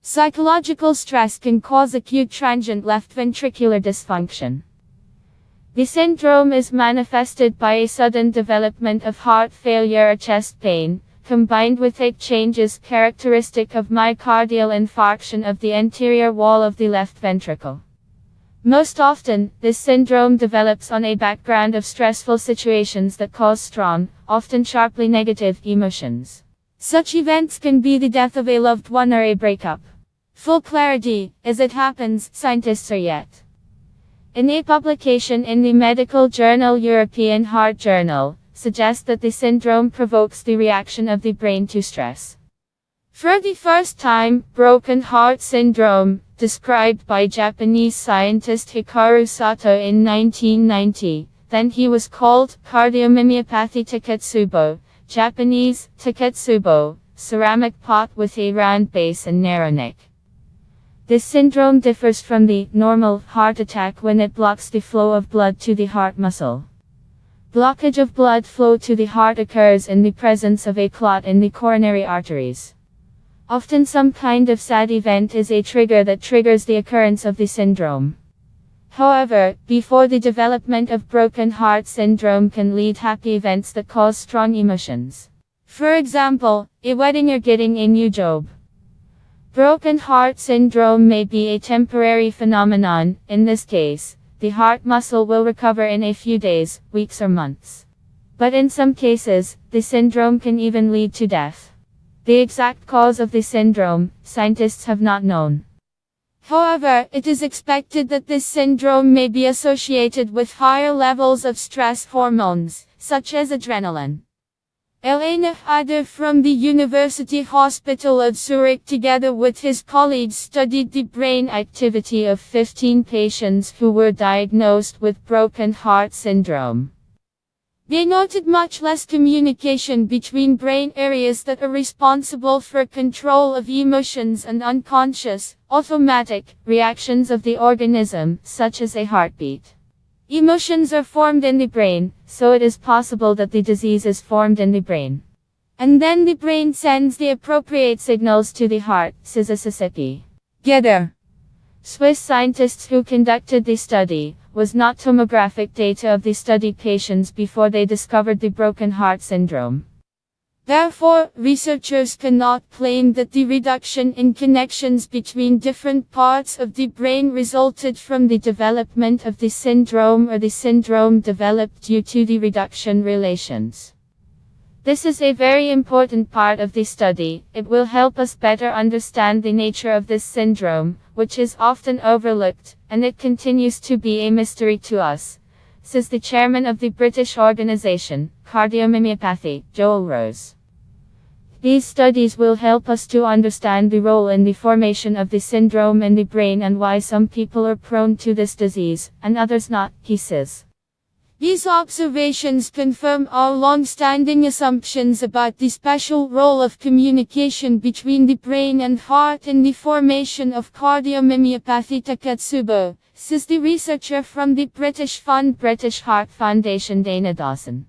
Psychological stress can cause acute transient left ventricular dysfunction. The syndrome is manifested by a sudden development of heart failure or chest pain, combined with ache changes characteristic of myocardial infarction of the anterior wall of the left ventricle. Most often, this syndrome develops on a background of stressful situations that cause strong, often sharply negative emotions. Such events can be the death of a loved one or a breakup. Full clarity, as it happens, scientists are yet. In a publication in the medical journal European Heart Journal, suggests that the syndrome provokes the reaction of the brain to stress. For the first time, broken heart syndrome, described by Japanese scientist Hikaru Sato in 1990, then he was called cardiomyopathy taketsubo, Japanese, taketsubo, ceramic pot with a round base and narrow neck. This syndrome differs from the normal heart attack when it blocks the flow of blood to the heart muscle. Blockage of blood flow to the heart occurs in the presence of a clot in the coronary arteries. Often some kind of sad event is a trigger that triggers the occurrence of the syndrome. However, before the development of broken heart syndrome can lead happy events that cause strong emotions. For example, a wedding or getting a new job. Broken heart syndrome may be a temporary phenomenon. In this case, the heart muscle will recover in a few days, weeks or months. But in some cases, the syndrome can even lead to death. The exact cause of the syndrome, scientists have not known. However, it is expected that this syndrome may be associated with higher levels of stress hormones, such as adrenaline. Elena Hader from the University Hospital of Zurich together with his colleagues studied the brain activity of 15 patients who were diagnosed with broken heart syndrome. They noted much less communication between brain areas that are responsible for control of emotions and unconscious, automatic, reactions of the organism, such as a heartbeat. Emotions are formed in the brain, so it is possible that the disease is formed in the brain. And then the brain sends the appropriate signals to the heart, says Sissiki. Geder. Swiss scientists who conducted the study, was not tomographic data of the studied patients before they discovered the broken heart syndrome. Therefore, researchers cannot claim that the reduction in connections between different parts of the brain resulted from the development of the syndrome or the syndrome developed due to the reduction relations. This is a very important part of the study. It will help us better understand the nature of this syndrome, which is often overlooked, and it continues to be a mystery to us, says the chairman of the British organization, Cardiomyopathy, Joel Rose. These studies will help us to understand the role in the formation of the syndrome in the brain and why some people are prone to this disease, and others not, he says. These observations confirm our long-standing assumptions about the special role of communication between the brain and heart in the formation of cardiomyopathy taketsubo, says the researcher from the British Heart Foundation Dana Dawson.